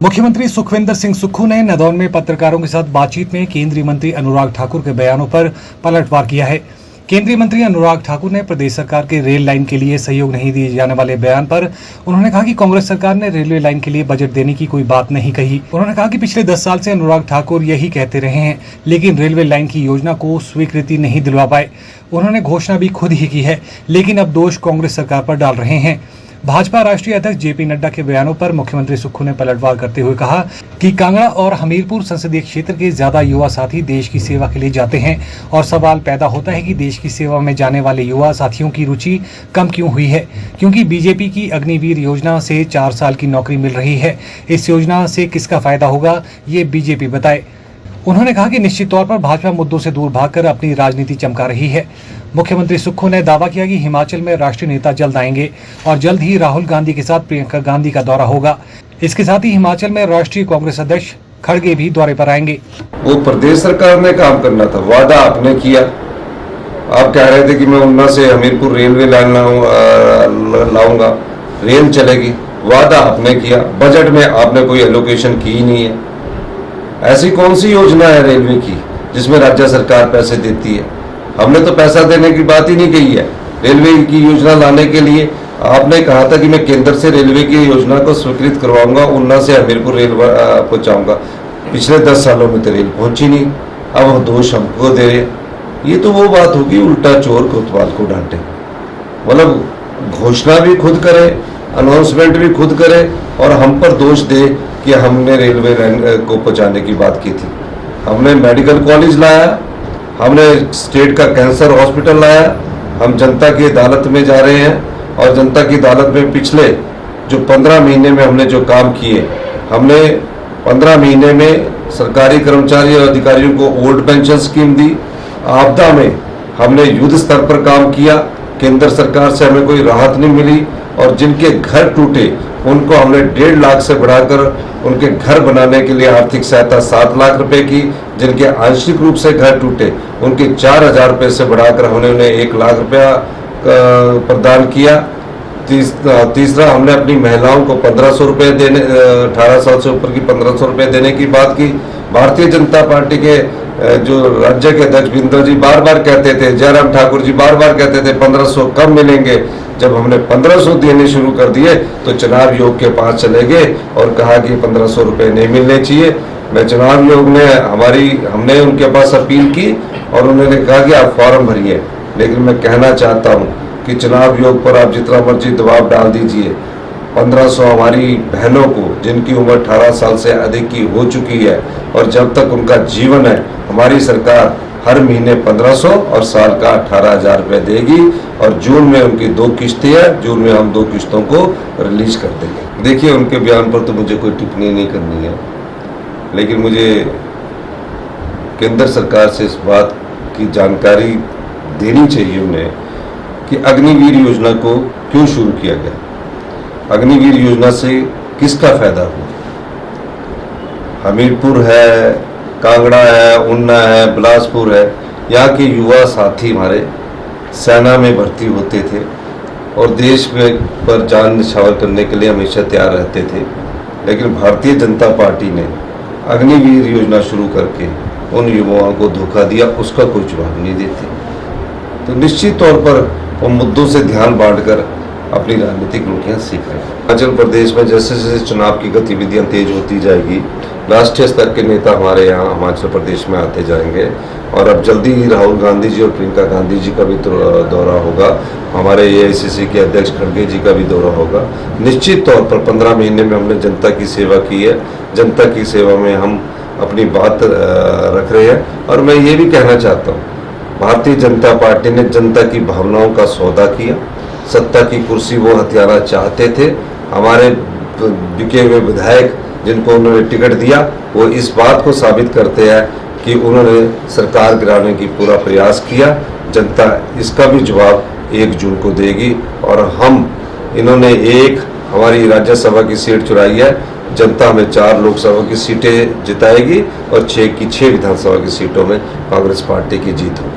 मुख्यमंत्री सुखविंदर सिंह सुक्खू ने नदौन में पत्रकारों के साथ बातचीत में केंद्रीय मंत्री अनुराग ठाकुर के बयानों पर पलटवार किया है। केंद्रीय मंत्री अनुराग ठाकुर ने प्रदेश सरकार के रेल लाइन के लिए सहयोग नहीं दिए जाने वाले बयान पर उन्होंने कहा कि कांग्रेस सरकार ने रेलवे लाइन के लिए बजट देने की कोई बात नहीं कही। उन्होंने कहा कि पिछले 10 साल से अनुराग ठाकुर यही कहते रहे हैं, लेकिन रेलवे लाइन की योजना को स्वीकृति नहीं दिलवा पाए। उन्होंने घोषणा भी खुद ही की है, लेकिन अब दोष कांग्रेस सरकार पर डाल रहे हैं। भाजपा राष्ट्रीय अध्यक्ष जेपी नड्डा के बयानों पर मुख्यमंत्री सुक्खू ने पलटवार करते हुए कहा कि कांगड़ा और हमीरपुर संसदीय क्षेत्र के ज्यादा युवा साथी देश की सेवा के लिए जाते हैं और सवाल पैदा होता है कि देश की सेवा में जाने वाले युवा साथियों की रुचि कम क्यों हुई है, क्योंकि बीजेपी की अग्निवीर योजना से 4 साल की नौकरी मिल रही है। इस योजना से किसका फायदा होगा, ये बीजेपी बताए। उन्होंने कहा कि निश्चित तौर पर भाजपा मुद्दों से दूर भागकर अपनी राजनीति चमका रही है। मुख्यमंत्री सुक्खू ने दावा किया कि हिमाचल में राष्ट्रीय नेता जल्द आएंगे और जल्द ही राहुल गांधी के साथ प्रियंका गांधी का दौरा होगा। इसके साथ ही हिमाचल में राष्ट्रीय कांग्रेस अध्यक्ष खड़गे भी दौरे पर आएंगे। वो प्रदेश सरकार ने काम करना था, वादा आपने किया। आप कह रहे थे कि मैं ऊना से हमीरपुर रेलवे लाइन लाऊंगा, रेल चलेगी, वादा आपने किया। बजट में आपने कोई एलोकेशन की ही नहीं है। ऐसी कौन सी योजना है रेलवे की जिसमें राज्य सरकार पैसे देती है? हमने तो पैसा देने की बात ही नहीं कही है। रेलवे की योजना लाने के लिए आपने कहा था कि मैं केंद्र से रेलवे की योजना को स्वीकृत करवाऊंगा, ऊना से हमीरपुर रेल पहुंचाऊंगा। पिछले 10 सालों में तो रेल पहुंची नहीं, अब वो दोष हमको दे रहे। ये तो वो बात होगी, उल्टा चोर कोतवाल को डांटे। मतलब घोषणा भी खुद करे, अनाउंसमेंट भी खुद करे और हम पर दोष दे कि हमने रेलवे लाइन को पहुंचाने की बात की थी। हमने मेडिकल कॉलेज लाया, हमने स्टेट का कैंसर हॉस्पिटल लाया। हम जनता की अदालत में जा रहे हैं और जनता की अदालत में पिछले जो 15 महीने में हमने जो काम किए, हमने 15 महीने में सरकारी कर्मचारी और अधिकारियों को ओल्ड पेंशन स्कीम दी। आपदा में हमने युद्ध स्तर पर काम किया, केंद्र सरकार से हमें कोई राहत नहीं मिली और जिनके घर टूटे उनको हमने 1.5 लाख से बढ़ाकर उनके घर बनाने के लिए आर्थिक सहायता 7 लाख रुपए की। जिनके आंशिक रूप से घर टूटे उनके 4,000 रुपये से बढ़ाकर हमने उन्हें 1 लाख रुपया प्रदान किया। तीसरा, हमने अपनी महिलाओं को 1500 रुपये देने, 18 साल से ऊपर की 1500 रुपये देने की बात की। भारतीय जनता पार्टी के जो राज्य के अध्यक्ष बिंदर जी बार बार कहते थे, जयराम ठाकुर जी बार बार कहते थे 1500 कम मिलेंगे। जब हमने 1500 देने शुरू कर दिए तो चुनाव आयोग के पास चले गए और कहा कि 1500 रुपये नहीं मिलने चाहिए। मैं चुनाव आयोग ने हमने उनके पास अपील की और उन्होंने कहा कि आप फॉर्म भरिए। लेकिन मैं कहना चाहता हूँ कि चुनाव आयोग पर आप जितना मर्जी दबाव डाल दीजिए, 1500 हमारी बहनों को जिनकी उम्र 18 साल से अधिक की हो चुकी है और जब तक उनका जीवन है, हमारी सरकार हर महीने 1500 और साल का 18,000 रुपये देगी। और जून में उनकी 2 किस्तें हैं, जून में हम 2 किस्तों को रिलीज कर देंगे। देखिए, उनके बयान पर तो मुझे कोई टिप्पणी नहीं करनी है, लेकिन मुझे केंद्र सरकार से इस बात की जानकारी देनी चाहिए उन्हें कि अग्निवीर योजना को क्यों शुरू किया गया, अग्निवीर योजना से किसका फायदा हुआ। हमीरपुर है, कांगड़ा है, ऊना है, बिलासपुर है, यहाँ के युवा साथी हमारे सेना में भर्ती होते थे और देश में पर जान न्यौछावर करने के लिए हमेशा तैयार रहते थे। लेकिन भारतीय जनता पार्टी ने अग्निवीर योजना शुरू करके उन युवाओं को धोखा दिया, उसका कोई जवाब नहीं देते। तो निश्चित तौर पर वो मुद्दों से ध्यान बांटकर अपनी राजनीतिक रोटियां सीख रहे हैं। हिमाचल प्रदेश में जैसे जैसे चुनाव की गतिविधियां तेज होती जाएगी, राष्ट्रीय स्तर के नेता हमारे यहाँ हिमाचल प्रदेश में आते जाएंगे और अब जल्दी ही राहुल गांधी जी और प्रियंका गांधी जी का भी दौरा होगा। हमारे AICC के अध्यक्ष खड़गे जी का भी दौरा होगा। निश्चित तौर पर 15 महीने में हमने जनता की सेवा की है, जनता की सेवा में हम अपनी बात रख रहे हैं। और मैं ये भी कहना चाहता हूँ, भारतीय जनता पार्टी ने जनता की भावनाओं का सौदा किया। सत्ता की कुर्सी वो हथियाना चाहते थे। हमारे बिके हुए विधायक जिनको उन्होंने टिकट दिया, वो इस बात को साबित करते हैं कि उन्होंने सरकार गिराने की पूरा प्रयास किया। जनता इसका भी जवाब 1 जून को देगी। और इन्होंने हमारी राज्यसभा की सीट चुराई है, जनता हमें 4 लोकसभा की सीटें जिताएगी और 6 की 6 विधानसभा की सीटों में कांग्रेस पार्टी की जीत होगी।